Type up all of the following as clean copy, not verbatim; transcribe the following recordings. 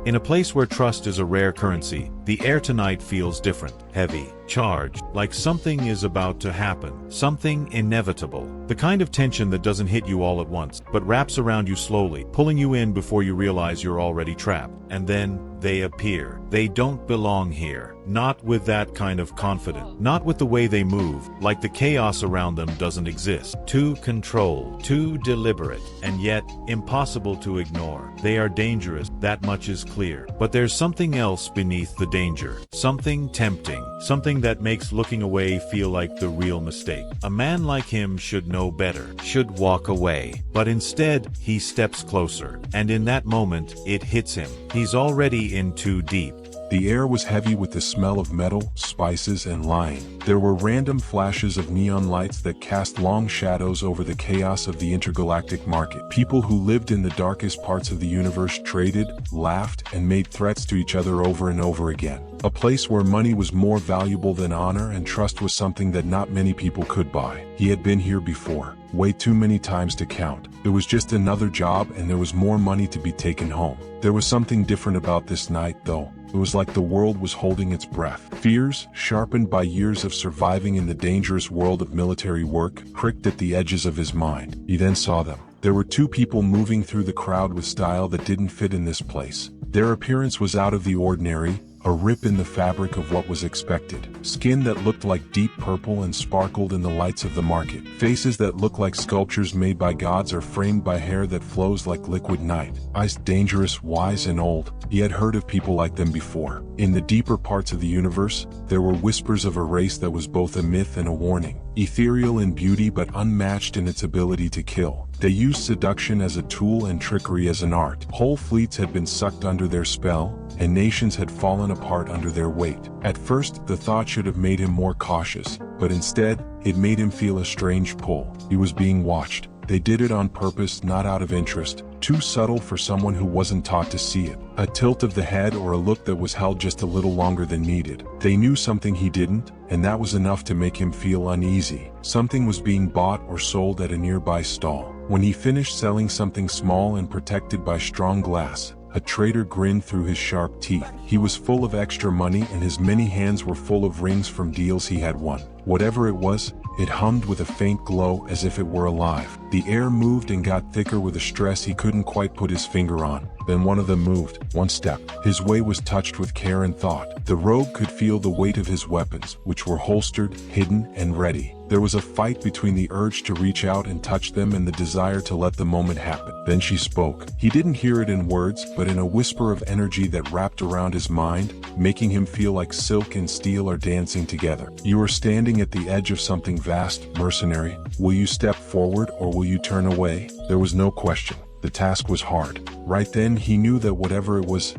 In a place where trust is a rare currency, the air tonight feels different, heavy, charged, like something is about to happen, something inevitable. The kind of tension that doesn't hit you all at once, but wraps around you slowly, pulling you in before you realize you're already trapped. And then they appear. They don't belong here. Not with that kind of confidence. Not with the way they move, like the chaos around them doesn't exist. Too controlled, too deliberate, and yet impossible to ignore. They are dangerous, that much is clear. But there's something else beneath the danger. Something tempting. Something that makes looking away feel like the real mistake. A man like him should know better, should walk away. But instead, he steps closer. And in that moment, it hits him. He's already in too deep. The air was heavy with the smell of metal, spices, and lying. There were random flashes of neon lights that cast long shadows over the chaos of the intergalactic market. People who lived in the darkest parts of the universe traded, laughed, and made threats to each other over and over again. A place where money was more valuable than honor and trust was something that not many people could buy. He had been here before, way too many times to count. It was just another job and there was more money to be taken home. There was something different about this night, though. It was like the world was holding its breath. Fears, sharpened by years of surviving in the dangerous world of military work, pricked at the edges of his mind. He then saw them. There were two people moving through the crowd with style that didn't fit in this place. Their appearance was out of the ordinary, a rip in the fabric of what was expected. Skin that looked like deep purple and sparkled in the lights of the market. Faces that looked like sculptures made by gods or framed by hair that flows like liquid night. Eyes dangerous, wise, and old. He had heard of people like them before. In the deeper parts of the universe, there were whispers of a race that was both a myth and a warning. Ethereal in beauty but unmatched in its ability to kill. They used seduction as a tool and trickery as an art. Whole fleets had been sucked under their spell, and nations had fallen apart under their weight. At first, the thought should have made him more cautious, but instead, it made him feel a strange pull. He was being watched. They did it on purpose, not out of interest. Too subtle for someone who wasn't taught to see it. A tilt of the head or a look that was held just a little longer than needed. They knew something he didn't, and that was enough to make him feel uneasy. Something was being bought or sold at a nearby stall. When he finished selling something small and protected by strong glass, a trader grinned through his sharp teeth. He was full of extra money and his many hands were full of rings from deals he had won. Whatever it was, it hummed with a faint glow as if it were alive. The air moved and got thicker with a stress he couldn't quite put his finger on. Then one of them moved, one step. His way was touched with care and thought. The rogue could feel the weight of his weapons, which were holstered, hidden, and ready. There was a fight between the urge to reach out and touch them and the desire to let the moment happen. Then she spoke. He didn't hear it in words, but in a whisper of energy that wrapped around his mind, making him feel like silk and steel are dancing together. You are standing at the edge of something vast, mercenary. Will you step forward or will you turn away? There was no question. The task was hard. Right then he knew that whatever it was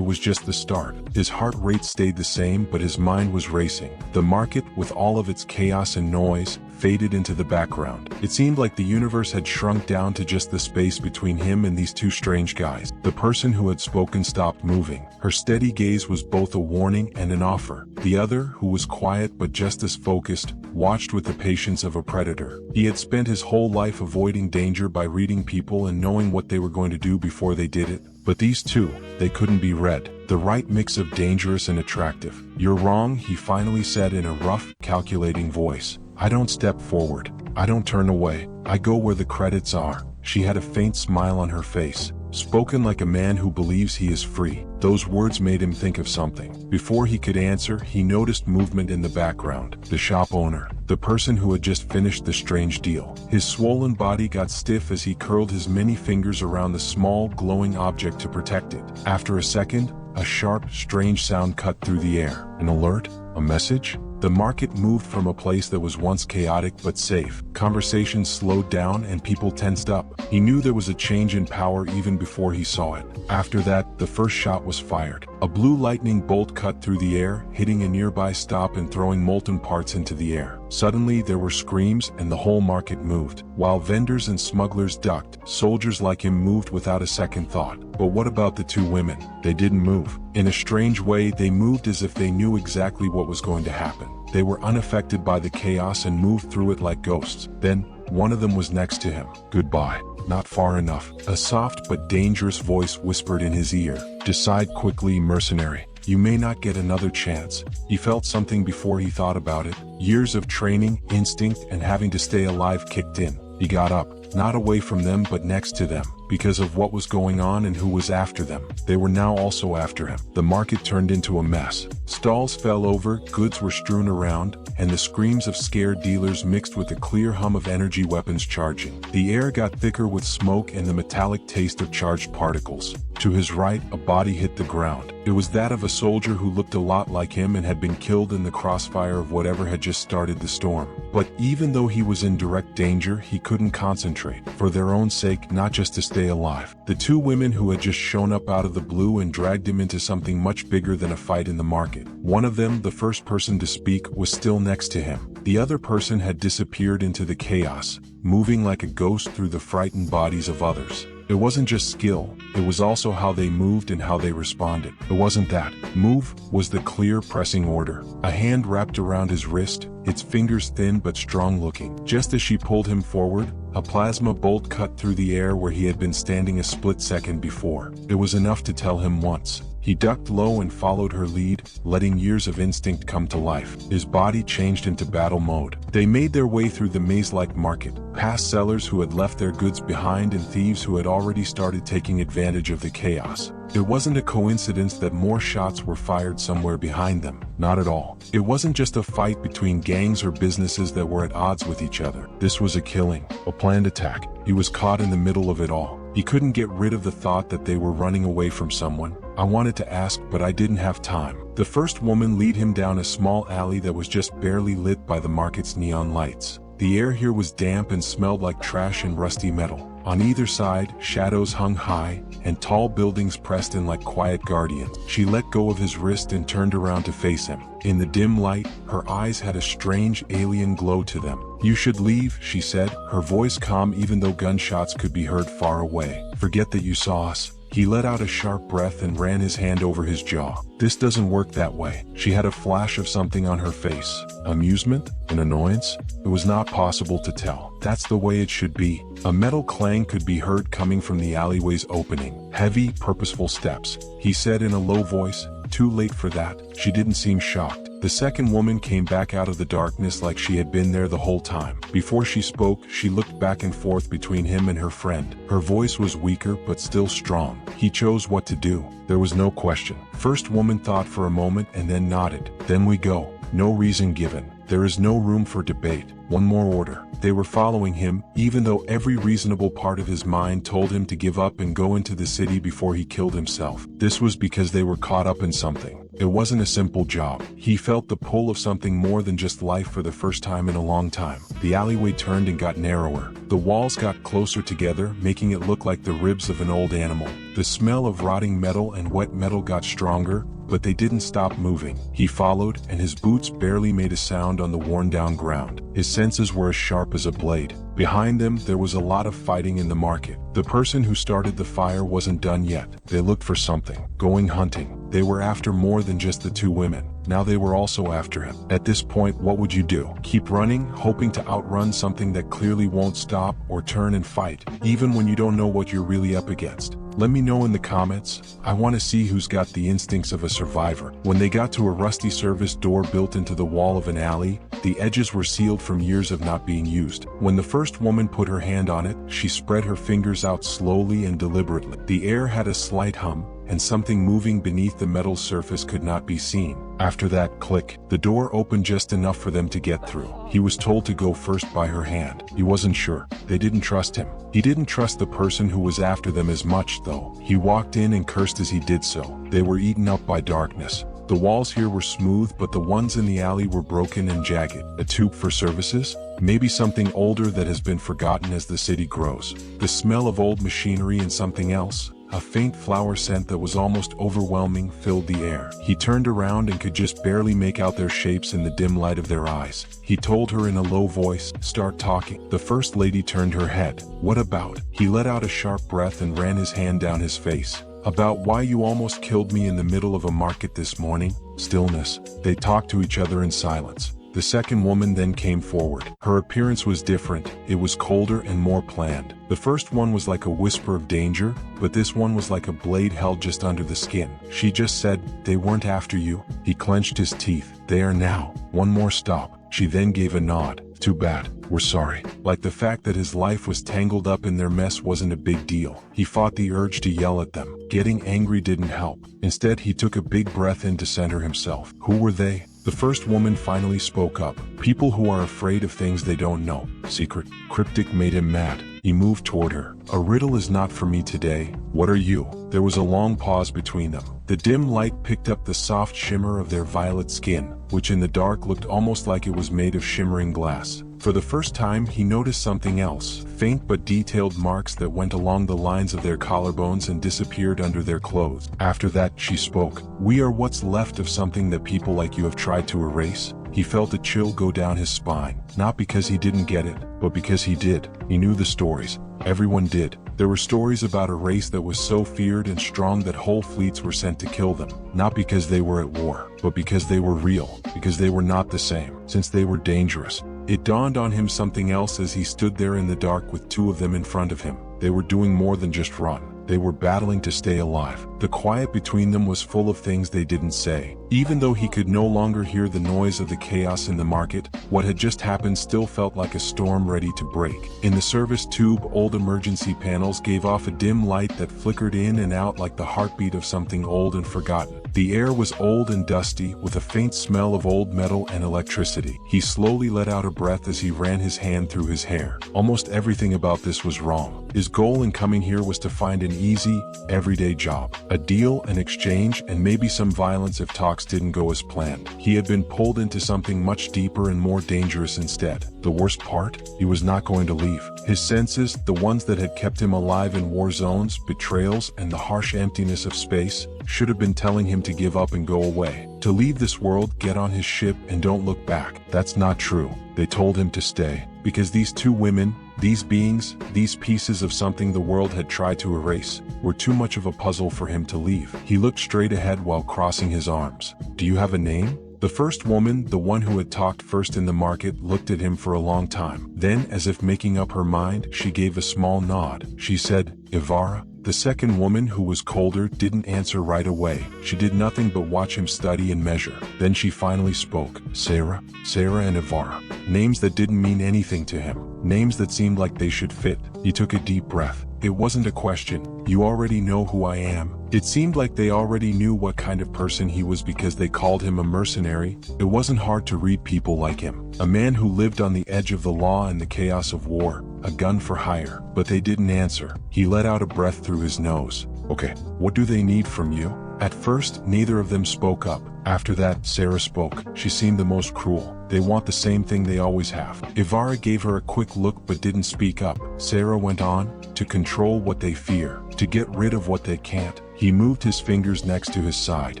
just the start. His heart rate stayed the same, but his mind was racing. The market, with all of its chaos and noise, faded into the background. It seemed like the universe had shrunk down to just the space between him and these two strange guys. The person who had spoken stopped moving. Her steady gaze was both a warning and an offer. The other, who was quiet but just as focused, watched with the patience of a predator. He had spent his whole life avoiding danger by reading people and knowing what they were going to do before they did it. But these two, they couldn't be read. The right mix of dangerous and attractive. "You're wrong," he finally said in a rough, calculating voice. "I don't step forward. I don't turn away. I go where the credits are." She had a faint smile on her face, spoken like a man who believes he is free. Those words made him think of something. Before he could answer, he noticed movement in the background. The shop owner, the person who had just finished the strange deal. His swollen body got stiff as he curled his many fingers around the small, glowing object to protect it. After a second, a sharp, strange sound cut through the air. An alert? A message? The market moved from a place that was once chaotic but safe. Conversations slowed down and people tensed up. He knew there was a change in power even before he saw it. After that, the first shot was fired. A blue lightning bolt cut through the air, hitting a nearby stop and throwing molten parts into the air. Suddenly, there were screams and the whole market moved. While vendors and smugglers ducked, soldiers like him moved without a second thought. But what about the two women? They didn't move. In a strange way, they moved as if they knew exactly what was going to happen. They were unaffected by the chaos and moved through it like ghosts. Then, One of them was next to him. "Goodbye." "Not far enough." A soft but dangerous voice whispered in his ear. "Decide quickly, mercenary. You may not get another chance." He felt something before he thought about it. Years of training, instinct, and having to stay alive kicked in. He got up, not away from them but next to them, because of what was going on and who was after them. They were now also after him. The market turned into a mess. Stalls fell over, goods were strewn around, and the screams of scared dealers mixed with the clear hum of energy weapons charging. The air got thicker with smoke and the metallic taste of charged particles. To his right, a body hit the ground. It was that of a soldier who looked a lot like him and had been killed in the crossfire of whatever had just started the storm. But even though he was in direct danger, he couldn't concentrate, for their own sake, not just to stay alive. The two women who had just shown up out of the blue and dragged him into something much bigger than a fight in the market. One of them, the first person to speak, was still next to him. The other person had disappeared into the chaos, moving like a ghost through the frightened bodies of others. It wasn't just skill, it was also how they moved and how they responded. It wasn't that. Move was the clear pressing order. A hand wrapped around his wrist, its fingers thin but strong looking. Just as she pulled him forward, a plasma bolt cut through the air where he had been standing a split second before. It was enough to tell him once. He ducked low and followed her lead, letting years of instinct come to life. His body changed into battle mode. They made their way through the maze-like market, past sellers who had left their goods behind and thieves who had already started taking advantage of the chaos. It wasn't a coincidence that more shots were fired somewhere behind them. Not at all. It wasn't just a fight between gangs or businesses that were at odds with each other. This was a killing, a planned attack. He was caught in the middle of it all. He couldn't get rid of the thought that they were running away from someone. I wanted to ask, but I didn't have time. The first woman led him down a small alley that was just barely lit by the market's neon lights. The air here was damp and smelled like trash and rusty metal. On either side, shadows hung high, and tall buildings pressed in like quiet guardians. She let go of his wrist and turned around to face him. In the dim light, her eyes had a strange alien glow to them. "You should leave," she said, her voice calm even though gunshots could be heard far away. "Forget that you saw us." He let out a sharp breath and ran his hand over his jaw. "This doesn't work that way." She had a flash of something on her face. Amusement? An annoyance? It was not possible to tell. That's the way it should be. A metal clang could be heard coming from the alleyway's opening. Heavy, purposeful steps. He said in a low voice, "Too late for that." She didn't seem shocked. The second woman came back out of the darkness like she had been there the whole time. Before she spoke, she looked back and forth between him and her friend. Her voice was weaker but still strong. He chose what to do. There was no question. First woman thought for a moment and then nodded. "Then we go." No reason given. There is no room for debate. One more order. They were following him, even though every reasonable part of his mind told him to give up and go into the city before he killed himself. This was because they were caught up in something. It wasn't a simple job. He felt the pull of something more than just life for the first time in a long time. The alleyway turned and got narrower. The walls got closer together, making it look like the ribs of an old animal. The smell of rotting metal and wet metal got stronger, but they didn't stop moving. He followed, and his boots barely made a sound on the worn-down ground. His senses were as sharp as a blade. Behind them, there was a lot of fighting in the market. The person who started the fire wasn't done yet. They looked for something. Going hunting. They were after more than just the two women. Now they were also after him. At this point, what would you do? Keep running, hoping to outrun something that clearly won't stop, or turn and fight, even when you don't know what you're really up against? Let me know in the comments. I want to see who's got the instincts of a survivor. When they got to a rusty service door built into the wall of an alley, the edges were sealed from years of not being used. When the first woman put her hand on it, she spread her fingers out slowly and deliberately. The air had a slight hum, and something moving beneath the metal surface could not be seen. After that click, the door opened just enough for them to get through. He was told to go first by her hand. He wasn't sure. They didn't trust him. He didn't trust the person who was after them as much, though. He walked in and cursed as he did so. They were eaten up by darkness. The walls here were smooth, but the ones in the alley were broken and jagged. A tube for services? Maybe something older that has been forgotten as the city grows. The smell of old machinery and something else. A faint flower scent that was almost overwhelming filled the air. He turned around and could just barely make out their shapes in the dim light of their eyes. He told her in a low voice, "Start talking." The first lady turned her head. "What about?" He let out a sharp breath and ran his hand down his face. "About why you almost killed me in the middle of a market this morning." Stillness. They talked to each other in silence. The second woman then came forward. Her appearance was different, it was colder and more planned. The first one was like a whisper of danger, but this one was like a blade held just under the skin. She just said, "They weren't after you." He clenched his teeth. "They are now. One more stop." She then gave a nod. "Too bad. We're sorry." Like the fact that his life was tangled up in their mess wasn't a big deal. He fought the urge to yell at them. Getting angry didn't help. Instead, he took a big breath in to center himself. Who were they? The first woman finally spoke up. "People who are afraid of things they don't know." Secret. Cryptic made him mad. He moved toward her. "A riddle is not for me today. What are you?" There was a long pause between them. The dim light picked up the soft shimmer of their violet skin, which in the dark looked almost like it was made of shimmering glass. For the first time, he noticed something else, faint but detailed marks that went along the lines of their collarbones and disappeared under their clothes. After that, she spoke. "We are what's left of something that people like you have tried to erase." He felt a chill go down his spine, not because he didn't get it, but because he did. He knew the stories. Everyone did. There were stories about a race that was so feared and strong that whole fleets were sent to kill them, not because they were at war, but because they were real, because they were not the same, since they were dangerous. It dawned on him something else as he stood there in the dark with two of them in front of him. They were doing more than just run. They were battling to stay alive. The quiet between them was full of things they didn't say. Even though he could no longer hear the noise of the chaos in the market, what had just happened still felt like a storm ready to break. In the service tube, old emergency panels gave off a dim light that flickered in and out like the heartbeat of something old and forgotten. The air was old and dusty, with a faint smell of old metal and electricity. He slowly let out a breath as he ran his hand through his hair. Almost everything about this was wrong. His goal in coming here was to find an easy, everyday job. A deal, an exchange, and maybe some violence if talks didn't go as planned. He had been pulled into something much deeper and more dangerous instead. The worst part? He was not going to leave. His senses, the ones that had kept him alive in war zones, betrayals, and the harsh emptiness of space, should have been telling him to give up and go away. To leave this world, get on his ship, and don't look back. That's not true. They told him to stay. Because these two women, these beings, these pieces of something the world had tried to erase, were too much of a puzzle for him to leave. He looked straight ahead while crossing his arms. "Do you have a name?" The first woman, the one who had talked first in the market, looked at him for a long time. Then, as if making up her mind, she gave a small nod. She said, "Ivara." The second woman, who was colder, didn't answer right away. She did nothing but watch him study and measure. Then she finally spoke. "Sarah." Sarah and Ivara. Names that didn't mean anything to him. Names that seemed like they should fit. He took a deep breath. It wasn't a question. "You already know who I am." It seemed like they already knew what kind of person he was because they called him a mercenary. It wasn't hard to read people like him. A man who lived on the edge of the law and the chaos of war. A gun for hire. But they didn't answer. He let out a breath through his nose. "Okay, what do they need from you?" At first, neither of them spoke up. After that, Sarah spoke. She seemed the most cruel. "They want the same thing they always have." Ivara gave her a quick look but didn't speak up. Sarah went on. "To control what they fear. To get rid of what they can't." He moved his fingers next to his side.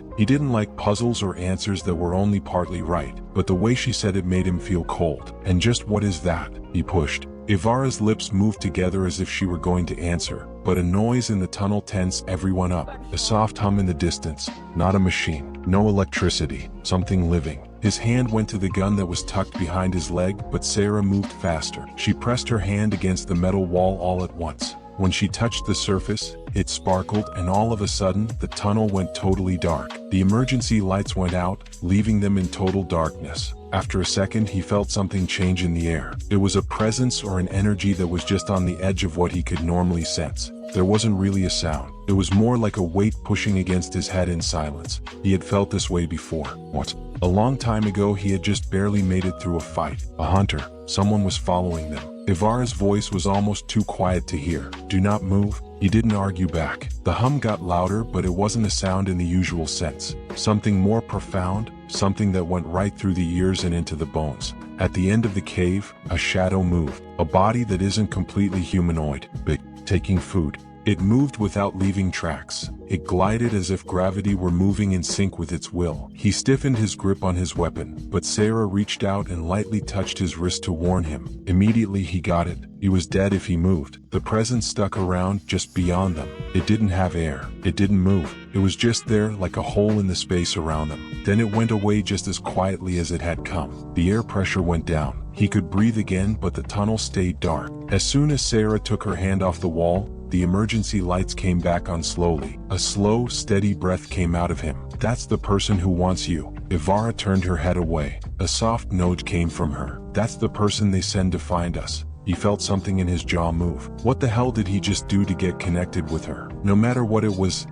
He didn't like puzzles or answers that were only partly right, but the way she said it made him feel cold. "And just what is that?" He pushed. Ivara's lips moved together as if she were going to answer, but a noise in the tunnel tensed everyone up. A soft hum in the distance. Not a machine. No electricity. Something living. His hand went to the gun that was tucked behind his leg, but Sarah moved faster. She pressed her hand against the metal wall all at once. When she touched the surface, it sparkled, and all of a sudden, the tunnel went totally dark. The emergency lights went out, leaving them in total darkness. After a second, he felt something change in the air. It was a presence or an energy that was just on the edge of what he could normally sense. There wasn't really a sound. It was more like a weight pushing against his head in silence. He had felt this way before. What? A long time ago, he had just barely made it through a fight. A hunter. Someone was following them. Ivara's voice was almost too quiet to hear. "Do not move." He didn't argue back. The hum got louder, but it wasn't a sound in the usual sense. Something more profound, something that went right through the ears and into the bones. At the end of the cave, a shadow moved. A body that isn't completely humanoid, but taking food. It moved without leaving tracks. It glided as if gravity were moving in sync with its will. He stiffened his grip on his weapon, but Sarah reached out and lightly touched his wrist to warn him. Immediately he got it. He was dead if he moved. The presence stuck around just beyond them. It didn't have air. It didn't move. It was just there like a hole in the space around them. Then it went away just as quietly as it had come. The air pressure went down. He could breathe again, but the tunnel stayed dark. As soon as Sarah took her hand off the wall, the emergency lights came back on slowly. A slow, steady breath came out of him. That's the person who wants you. Ivara turned her head away. A soft note came from her. That's the person they send to find us. He felt something in his jaw move. What the hell did he just do to get connected with her? No matter what it was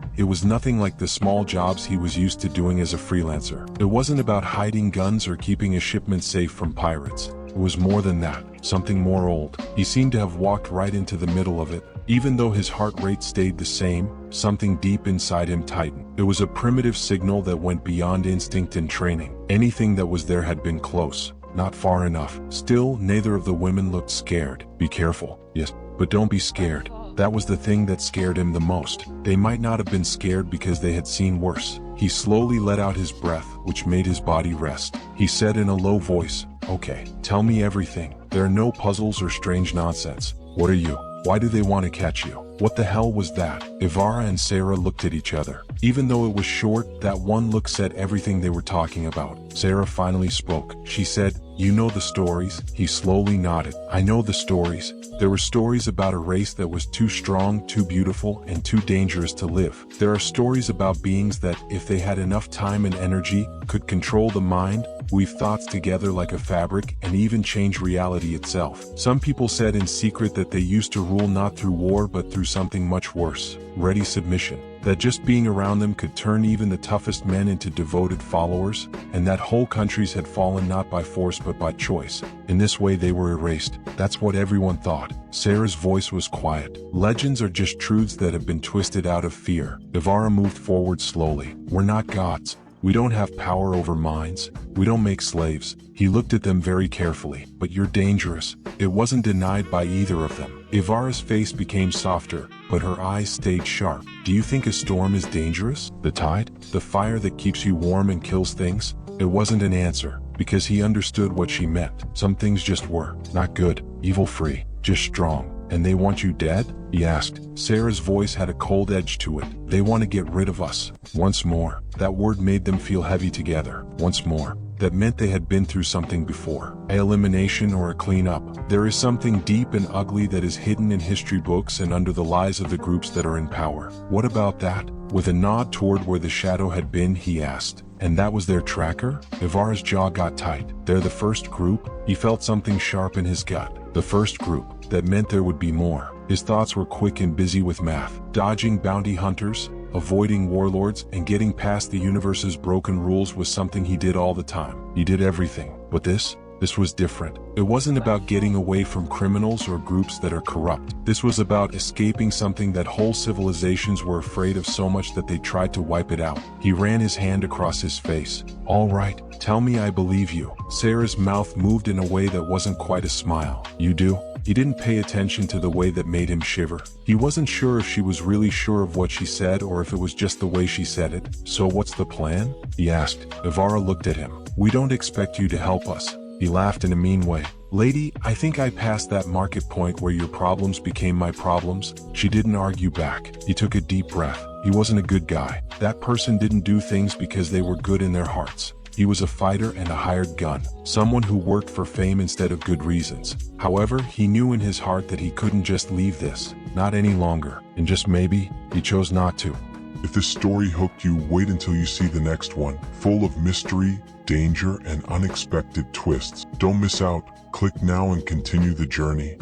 nothing like the small jobs he was used to doing as a freelancer. It wasn't about hiding guns or keeping a shipment safe from pirates. It was more than that, something more old. He seemed to have walked right into the middle of it. Even though his heart rate stayed the same, something deep inside him tightened. It was a primitive signal that went beyond instinct and training. Anything that was there had been close. Not far enough. Still, neither of the women looked scared. Be careful. Yes, but don't be scared. That was the thing that scared him the most. They might not have been scared because they had seen worse. He slowly let out his breath, which made his body rest. He said in a low voice, "Okay, tell me everything. There are no puzzles or strange nonsense. What are you? Why do they want to catch you? What the hell was that?" Ivara and Sarah looked at each other. Even though it was short, that one look said everything they were talking about. Sarah finally spoke. She said, "You know the stories?" He slowly nodded. "I know the stories. There were stories about a race that was too strong, too beautiful, and too dangerous to live. There are stories about beings that, if they had enough time and energy, could control the mind, weave thoughts together like a fabric, and even change reality itself. Some people said in secret that they used to rule not through war but through something much worse, ready submission. That just being around them could turn even the toughest men into devoted followers, and that whole countries had fallen not by force but by choice. In this way they were erased. That's what everyone thought." Sarah's voice was quiet. "Legends are just truths that have been twisted out of fear." Ivara moved forward slowly. "We're not gods. We don't have power over minds. We don't make slaves." He looked at them very carefully. "But you're dangerous." It wasn't denied by either of them. Ivara's face became softer, but her eyes stayed sharp. "Do you think a storm is dangerous? The tide? The fire that keeps you warm and kills things?" It wasn't an answer, because he understood what she meant. Some things just were. Not good, evil-free, just strong. "And they want you dead?" he asked. Sarah's voice had a cold edge to it. "They want to get rid of us." Once more. That word made them feel heavy together. Once more. That meant they had been through something before. An elimination or a cleanup. There is something deep and ugly that is hidden in history books and under the lies of the groups that are in power. "What about that?" With a nod toward where the shadow had been, he asked. "And that was their tracker?" Ivara's jaw got tight. "They're the first group?" He felt something sharp in his gut. The first group. That meant there would be more. His thoughts were quick and busy with math. Dodging bounty hunters, avoiding warlords, and getting past the universe's broken rules was something he did all the time. He did everything. But this was different. It wasn't about getting away from criminals or groups that are corrupt. This was about escaping something that whole civilizations were afraid of so much that they tried to wipe it out. He ran his hand across his face. "All right, tell me I believe you." Sarah's mouth moved in a way that wasn't quite a smile. "You do?" He didn't pay attention to the way that made him shiver. He wasn't sure if she was really sure of what she said or if it was just the way she said it. "So what's the plan?" he asked. Ivara looked at him. "We don't expect you to help us." He laughed in a mean way. "Lady, I think I passed that market point where your problems became my problems." She didn't argue back. He took a deep breath. He wasn't a good guy. That person didn't do things because they were good in their hearts. He was a fighter and a hired gun, someone who worked for fame instead of good reasons. However, he knew in his heart that he couldn't just leave this, not any longer, and just maybe, he chose not to. If this story hooked you, wait until you see the next one, full of mystery, danger, and unexpected twists. Don't miss out. Click now and continue the journey.